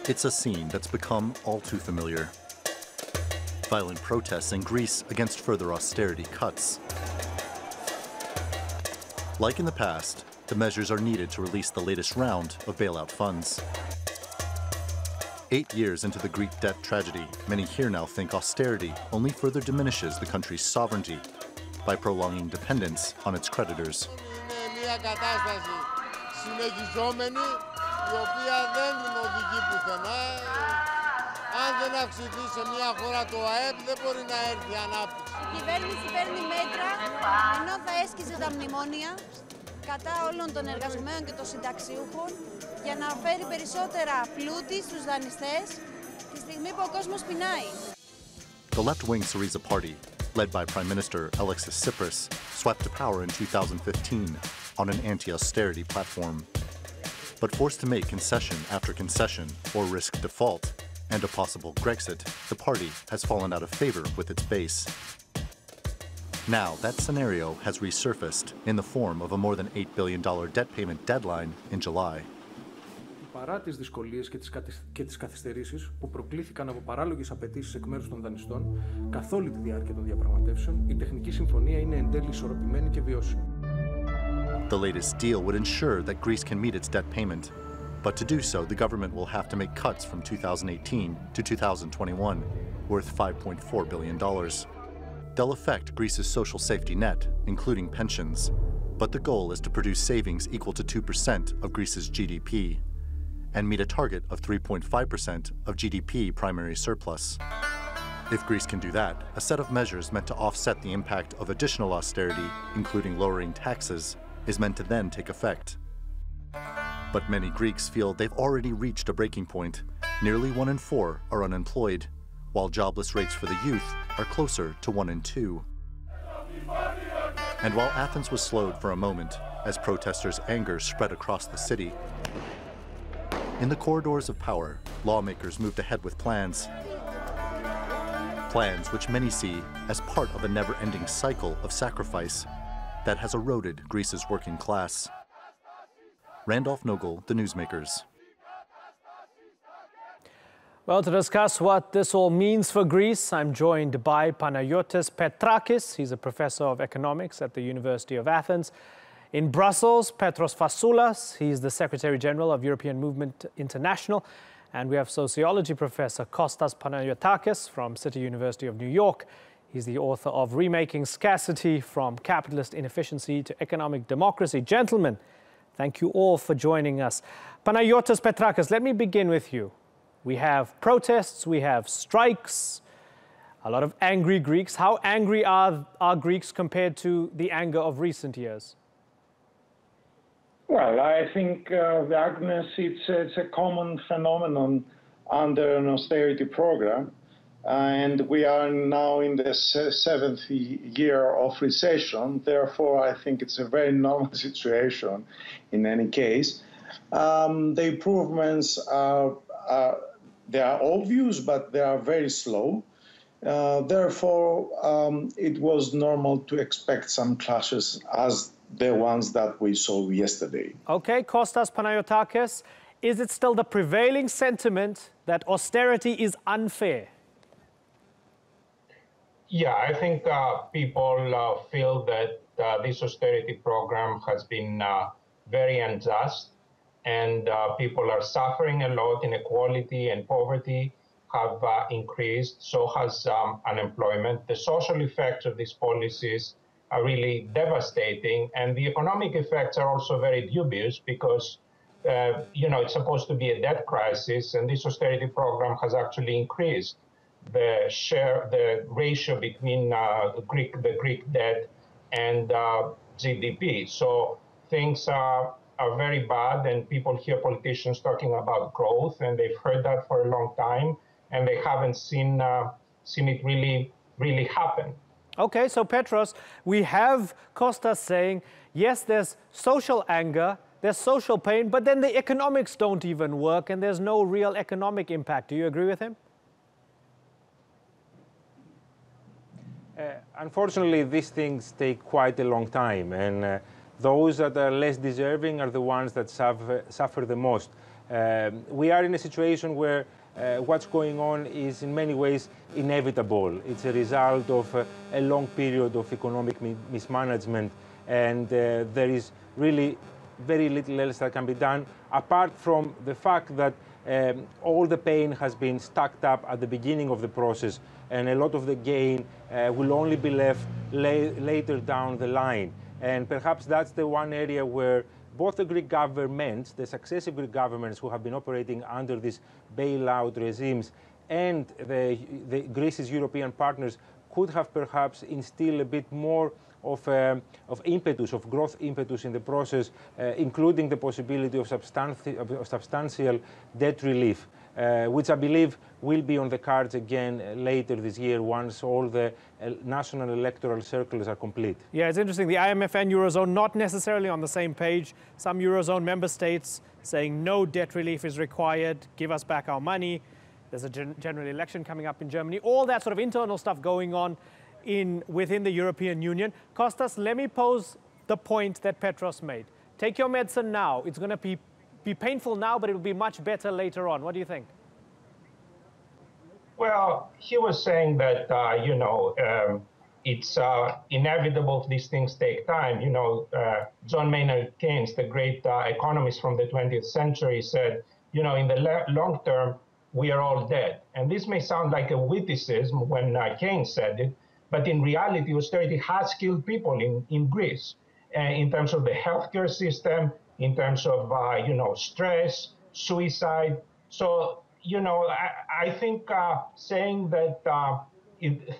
It's a scene that's become all too familiar. Violent protests in Greece against further austerity cuts. Like in the past, the measures are needed to release the latest round of bailout funds. 8 years into the Greek debt tragedy, many here now think austerity only further diminishes the country's sovereignty by prolonging dependence on its creditors. Αν δεν αυξηθεί σε μια χώρα το ΑΕΠ, δεν μπορεί να έρθει η ανάπτυξη. Η κυβέρνηση παίρνει μέτρα, ενώ θα έσκιζε τα μνημόνια κατά όλων των εργαζομένων και των συνταξιούχων για να φέρει περισσότερα πλούτη στους δανειστές τη στιγμή που ο κόσμος πεινάει. The left-wing Syriza party, led by Prime Minister Alexis Tsipras, swept to power in 2015 on an anti-austerity platform. But forced to make concession after concession or risk default, and a possible Grexit, the party has fallen out of favor with its base. Now, that scenario has resurfaced in the form of a more than $8 billion debt payment deadline in July. Παρά τις δυσκολίες και τις καθυστερήσεις που προκλήθηκαν από παράλογες απαιτήσεις εκ μέρους των δανειστών καθ' όλη τη διάρκεια των διαπραγματεύσεων, η τεχνική συμφωνία είναι εν τέλει ισορροπημένη και βιώσιμη. The latest deal would ensure that Greece can meet its debt payment. But to do so, the government will have to make cuts from 2018 to 2021, worth $5.4 billion. They'll affect Greece's social safety net, including pensions. But the goal is to produce savings equal to 2% of Greece's GDP and meet a target of 3.5% of GDP primary surplus. If Greece can do that, a set of measures meant to offset the impact of additional austerity, including lowering taxes, is meant to then take effect. But many Greeks feel they've already reached a breaking point. Nearly 1 in 4 are unemployed, while jobless rates for the youth are closer to 1 in 2. And while Athens was slowed for a moment as protesters' anger spread across the city, in the corridors of power, lawmakers moved ahead with plans. Plans which many see as part of a never-ending cycle of sacrifice that has eroded Greece's working class. Randolph Nogel, The Newsmakers. Well, to discuss what this all means for Greece, I'm joined by Panagiotis Petrakis. He's a professor of economics at the University of Athens. In Brussels, Petros Fasoulas. He's the Secretary General of European Movement International. And we have sociology professor Kostas Panagiotakis from City University of New York. He's the author of Remaking Scarcity from Capitalist Inefficiency to Economic Democracy. Gentlemen, thank you all for joining us. Panagiotis Petrakis, let me begin with you. We have protests, we have strikes, a lot of angry Greeks. How angry are Greeks compared to the anger of recent years? Well, I think the Agnes, it's a common phenomenon under an austerity program. And we are now in the 7th year of recession. Therefore, I think it's a very normal situation in any case. The improvements they are obvious, but they are very slow. Therefore, it was normal to expect some clashes as the ones that we saw yesterday. Okay, Kostas Panagiotakis, is it still the prevailing sentiment that austerity is unfair? Yeah, I think people feel that this austerity program has been very unjust, and people are suffering a lot. Inequality and poverty have increased, so has unemployment. The social effects of these policies are really devastating, and the economic effects are also very dubious because, it's supposed to be a debt crisis, and this austerity program has actually increased the ratio between the Greek debt and GDP. So things are very bad, and people hear politicians talking about growth, and they've heard that for a long time, and they haven't seen it really happen. Okay, so Petros, we have Kostas saying, yes, there's social anger, there's social pain, but then the economics don't even work, and there's no real economic impact. Do you agree with him? Unfortunately, these things take quite a long time, and those that are less deserving are the ones that suffer the most. We are in a situation where what's going on is in many ways inevitable. It's a result of a long period of economic mismanagement, and there is really very little else that can be done apart from the fact that all the pain has been stacked up at the beginning of the process, and a lot of the gain will only be left later down the line. And perhaps that's the one area where both the Greek governments, the successive Greek governments who have been operating under these bailout regimes, and the Greece's European partners could have perhaps instilled a bit more of impetus, of growth impetus in the process, including the possibility of substantial debt relief, which I believe will be on the cards again later this year once all the national electoral circles are complete. Yeah, it's interesting. The IMF and Eurozone not necessarily on the same page. Some Eurozone member states saying no debt relief is required, give us back our money. There's a general election coming up in Germany. All that sort of internal stuff going on within the European Union. Kostas, let me pose the point that Petros made. Take your medicine now. It's going to be painful now, but it will be much better later on. What do you think? Well, he was saying that, it's inevitable these things take time. John Maynard Keynes, the great economist from the 20th century, said, in the long term, we are all dead. And this may sound like a witticism when Keynes said it, but in reality, austerity has killed people in Greece, in terms of the healthcare system, in terms of, stress, suicide. So, I think saying that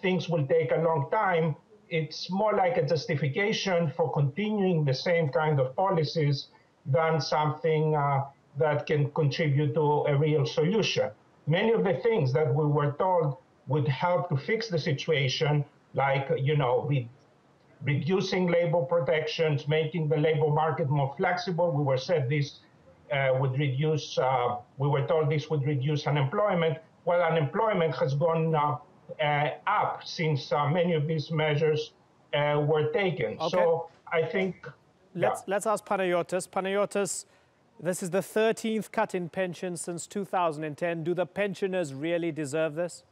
things will take a long time, it's more like a justification for continuing the same kind of policies than something that can contribute to a real solution. Many of the things that we were told would help to fix the situation, like, reducing labor protections, making the labor market more flexible. We were said this would reduce, we were told this would reduce unemployment. Well, unemployment has gone up since many of these measures were taken. Okay. So I think... Let's ask Panagiotis. Panagiotis, this is the 13th cut in pensions since 2010. Do the pensioners really deserve this?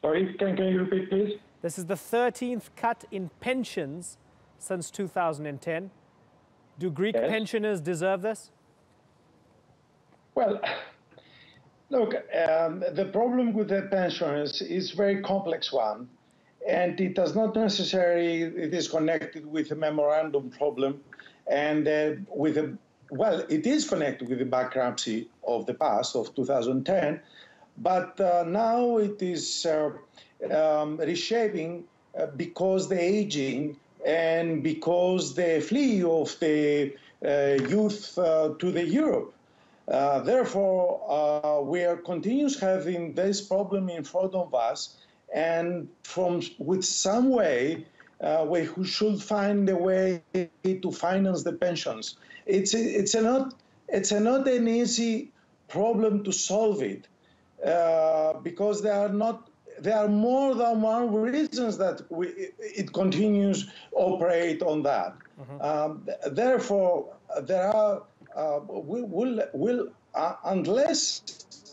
Sorry, can you repeat, please? This is the 13th cut in pensions since 2010. Do Greek pensioners deserve this? Well, look, the problem with the pensioners is a very complex one, and it does not necessarily, it is connected with the memorandum problem, and it is connected with the bankruptcy of the past, of 2010, but now it is reshaping because the aging and because the flee of the youth to the Europe. Therefore, we are continuous having this problem in front of us, and with some way, we should find a way to finance the pensions. It's not an easy problem to solve it, because there are more than one reasons that it continues operate on that. Mm-hmm. Therefore, there are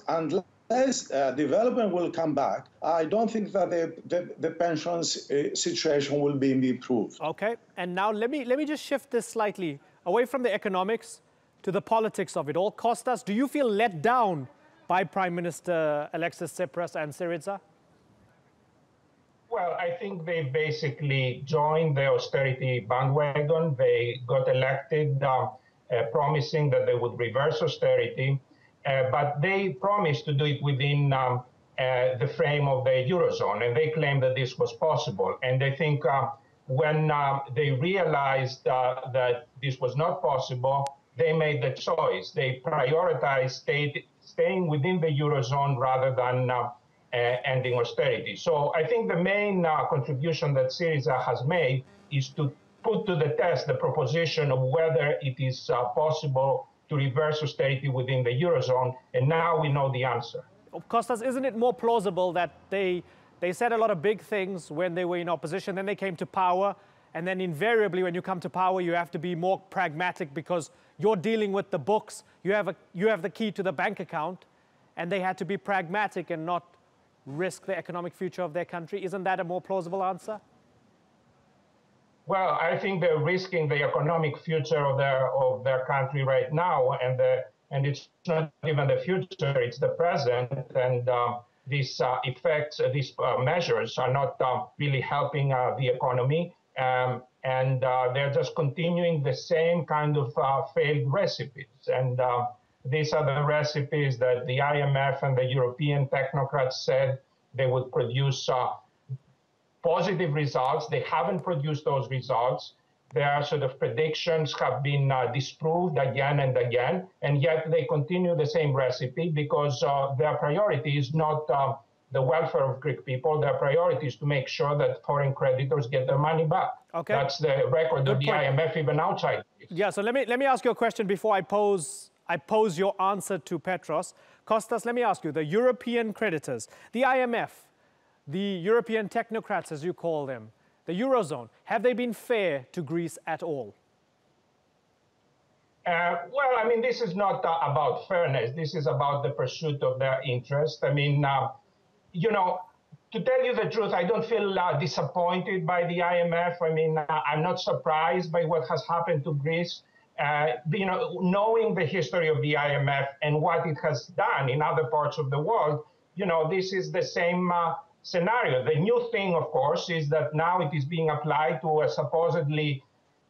unless development will come back, I don't think that the pensions situation will be improved. Okay, and now let me just shift this slightly away from the economics to the politics of it all. Kostas, do you feel let down by Prime Minister Alexis Tsipras and Syriza? Well, I think they basically joined the austerity bandwagon. They got elected promising that they would reverse austerity, but they promised to do it within the frame of the Eurozone, and they claimed that this was possible. And I think when they realized that this was not possible, they made the choice. They prioritized staying within the Eurozone rather than ending austerity. So I think the main contribution that Syriza has made is to put to the test the proposition of whether it is possible to reverse austerity within the Eurozone, and now we know the answer. Kostas, isn't it more plausible that they said a lot of big things when they were in opposition, then they came to power, And then invariably, when you come to power, you have to be more pragmatic because you're dealing with the books. You have the key to the bank account, and they had to be pragmatic and not risk the economic future of their country. Isn't that a more plausible answer? Well, I think they're risking the economic future of their country right now, and it's not even the future; it's the present. And these effects, these measures, are not really helping the economy, and they're just continuing the same kind of failed recipes. And these are the recipes that the IMF and the European technocrats said they would produce positive results. They haven't produced those results. Their sort of predictions have been disproved again and again, and yet they continue the same recipe because their priority is not the welfare of Greek people. Their priority is to make sure that foreign creditors get their money back. Okay. That's the record of the IMF, even outside Greece. Yeah, so let me ask you a question before I pose your answer to Petros. Kostas, let me ask you, the European creditors, the IMF, the European technocrats, as you call them, the Eurozone, have they been fair to Greece at all? Well, I mean, this is not about fairness. This is about the pursuit of their interest. I mean, you know, to tell you the truth, I don't feel disappointed by the IMF. I mean, I'm not surprised by what has happened to Greece. You know, knowing the history of the IMF and what it has done in other parts of the world, you know, this is the same scenario. The new thing, of course, is that now it is being applied to a supposedly,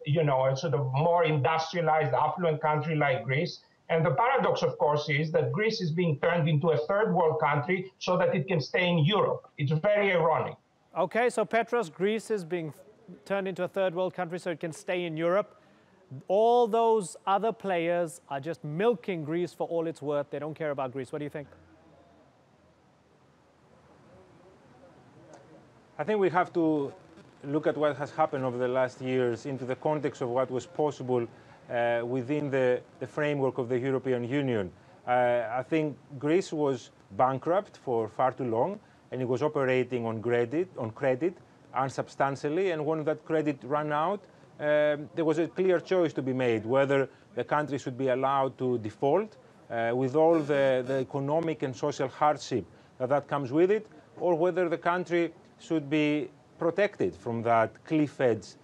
you know, a sort of more industrialized, affluent country like Greece. And the paradox, of course, is that Greece is being turned into a third world country so that it can stay in Europe. It's very ironic. Okay, so Petros, Greece is being turned into a third world country so it can stay in Europe. All those other players are just milking Greece for all it's worth. They don't care about Greece. What do you think? I think we have to look at what has happened over the last years into the context of what was possible within the framework of the European Union. I think Greece was bankrupt for far too long, and it was operating on credit unsubstantially. And when that credit ran out, there was a clear choice to be made whether the country should be allowed to default with all the economic and social hardship that comes with it, or whether the country should be protected from that cliff edge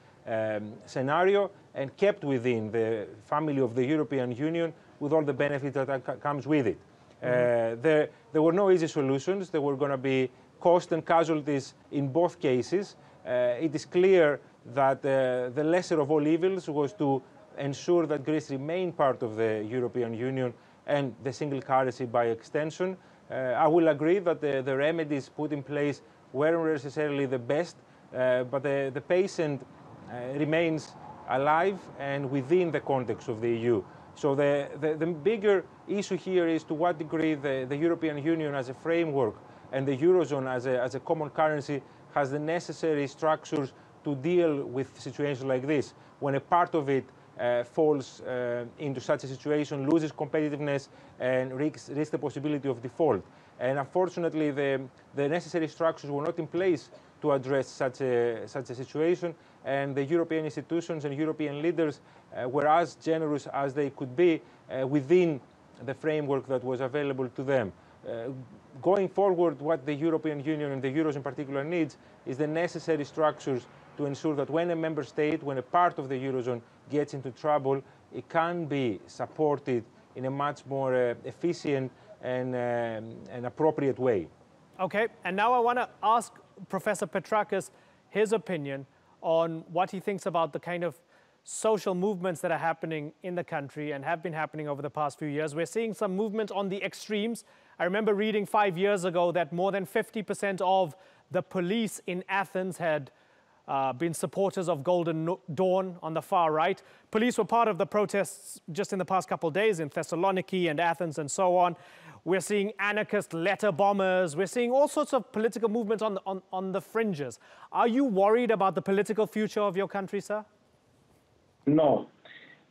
scenario and kept within the family of the European Union with all the benefits that comes with it. There were no easy solutions. There were going to be cost and casualties in both cases. It is clear that the lesser of all evils was to ensure that Greece remained part of the European Union and the single currency by extension. I will agree that the remedies put in place weren't necessarily the best, but the patient remains alive and within the context of the EU. So the bigger issue here is to what degree the European Union as a framework and the Eurozone as a common currency has the necessary structures to deal with situations like this. When a part of it falls into such a situation, loses competitiveness, and risks the possibility of default. And unfortunately, the necessary structures were not in place to address such a situation, and the European institutions and European leaders were as generous as they could be within the framework that was available to them. Going forward, what the European Union and the Eurozone in particular needs is the necessary structures to ensure that when a member state, when a part of the Eurozone gets into trouble, it can be supported in a much more efficient and appropriate way. Okay, and now I want to ask Professor Petrakis his opinion on what he thinks about the kind of social movements that are happening in the country and have been happening over the past few years. We're seeing some movement on the extremes. I remember reading 5 years ago that more than 50% of the police in Athens had been supporters of Golden Dawn on the far right. Police were part of the protests just in the past couple of days in Thessaloniki and Athens and so on. We're seeing anarchist letter bombers. We're seeing all sorts of political movements on the fringes. Are you worried about the political future of your country, sir? No.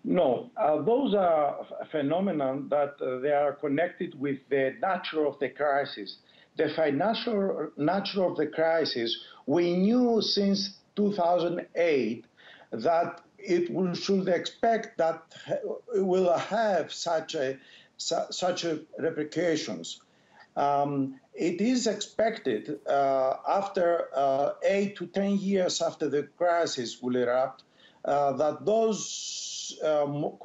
Those are phenomena that they are connected with the nature of the crisis. The financial nature of the crisis, we knew since 2008 that should expect that it will have such repercussions. It is expected after 8 to 10 years after the crisis will erupt that those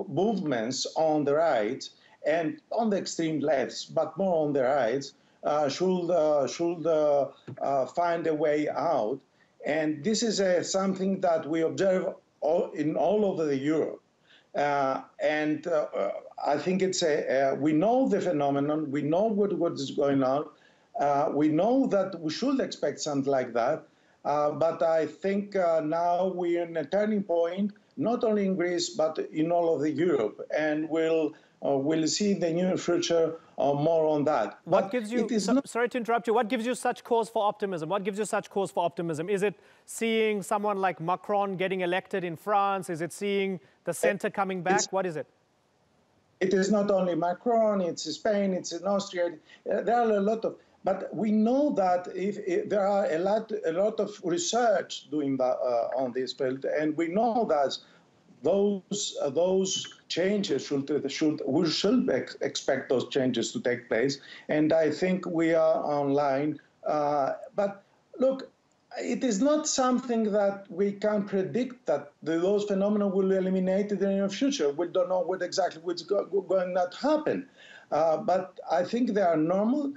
movements on the right and on the extreme lefts, but more on the right, should find a way out. And this is something that we observe all over Europe. And I think it's we know the phenomenon, we know what is going on, we know that we should expect something like that, but I think now we're in a turning point, not only in Greece, but in all of Europe, and we'll see in the near future more on that. What gives you, sorry to interrupt you, what gives you such cause for optimism? What gives you such cause for optimism? Is it seeing someone like Macron getting elected in France? Is it seeing the center coming back? What is it? It is not only Macron, it's Spain, it's in Austria. There are a lot of, but we know that if there are a lot of research doing that on this field, and we know that those changes we should expect those changes to take place, and I think we are online. But look, it is not something that we can predict that those phenomena will be eliminated in the near future. We don't know exactly what's going to happen, but I think they are normal.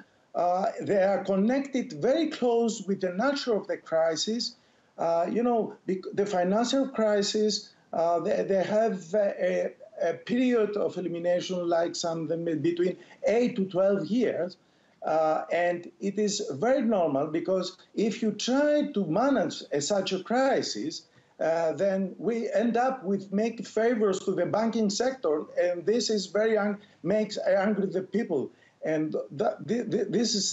They are connected very close with the nature of the crisis. The financial crisis. They have a period of elimination like something between 8 to 12 years. And it is very normal, because if you try to manage such a crisis, then we end up with making favors to the banking sector, and this is makes angry the people. And this is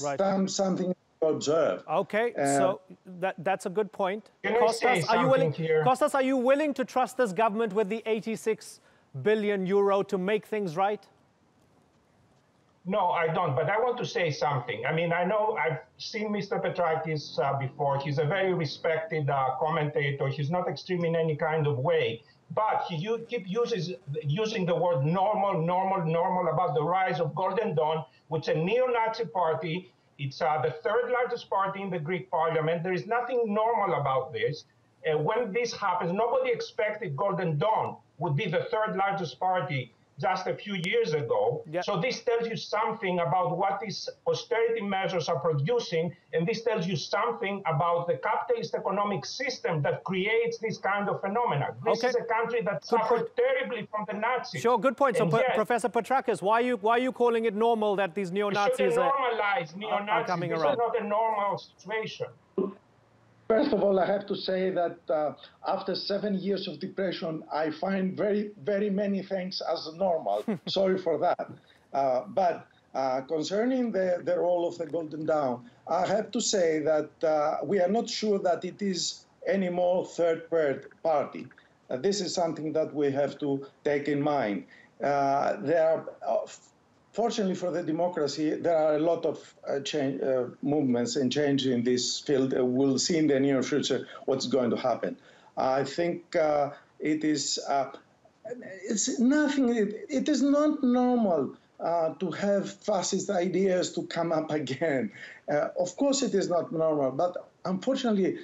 something observe. Okay, so that's a good point. Kostas, are you willing to trust this government with the 86 billion euro to make things right? No, I don't, but I want to say something. I mean, I know I've seen Mr. Petrakis before. He's a very respected commentator. He's not extreme in any kind of way, but he keep using the word normal about the rise of Golden Dawn, which is a neo-Nazi party. It's the third largest party in the Greek parliament. There is nothing normal about this. When this happens, nobody expected Golden Dawn would be the third largest party just a few years ago. Yep. So this tells you something about what these austerity measures are producing, and this tells you something about the capitalist economic system that creates this kind of phenomena. This is a country that suffered terribly from the Nazis. Sure, good point. So, Professor Petrakis, why are you calling it normal that these neo-Nazis are coming around? This is not a normal situation. First of all, I have to say that after 7 years of depression, I find very, very many things as normal. Sorry for that. But concerning the role of the Golden Dawn, I have to say that we are not sure that it is any more third party. This is something that we have to take in mind. There are, fortunately for the democracy, there are a lot of movements and change in this field. We'll see in the near future what's going to happen. I think it is not normal to have fascist ideas to come up again. Of course it is not normal, but unfortunately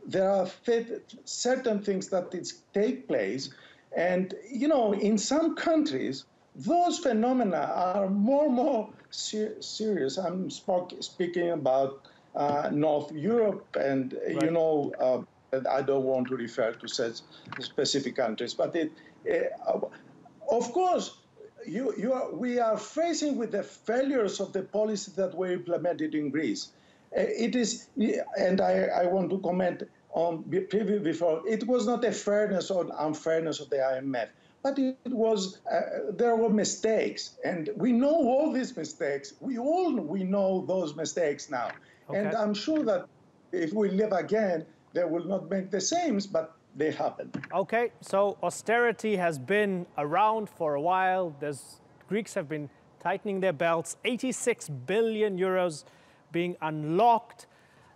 there are certain things that take place. And, in some countries, those phenomena are more serious. I'm speaking about North Europe, and I don't want to refer to such specific countries. But of course, we are facing with the failures of the policy that were implemented in Greece. It is, and I want to comment on before. It was not a fairness or unfairness of the IMF. But it was, there were mistakes, and we know all these mistakes. We know those mistakes now. Okay. And I'm sure that if we live again, they will not make the same, but they happen. Okay, so austerity has been around for a while. Greeks have been tightening their belts, 86 billion euros being unlocked.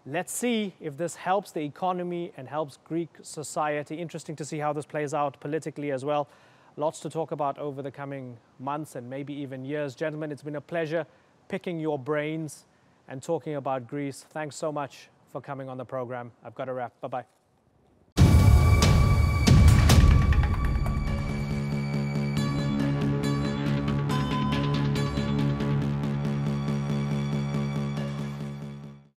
Let's see if this helps the economy and helps Greek society. Interesting to see how this plays out politically as well. Lots to talk about over the coming months and maybe even years. Gentlemen, it's been a pleasure picking your brains and talking about Greece. Thanks so much for coming on the program. I've got to wrap. Bye-bye.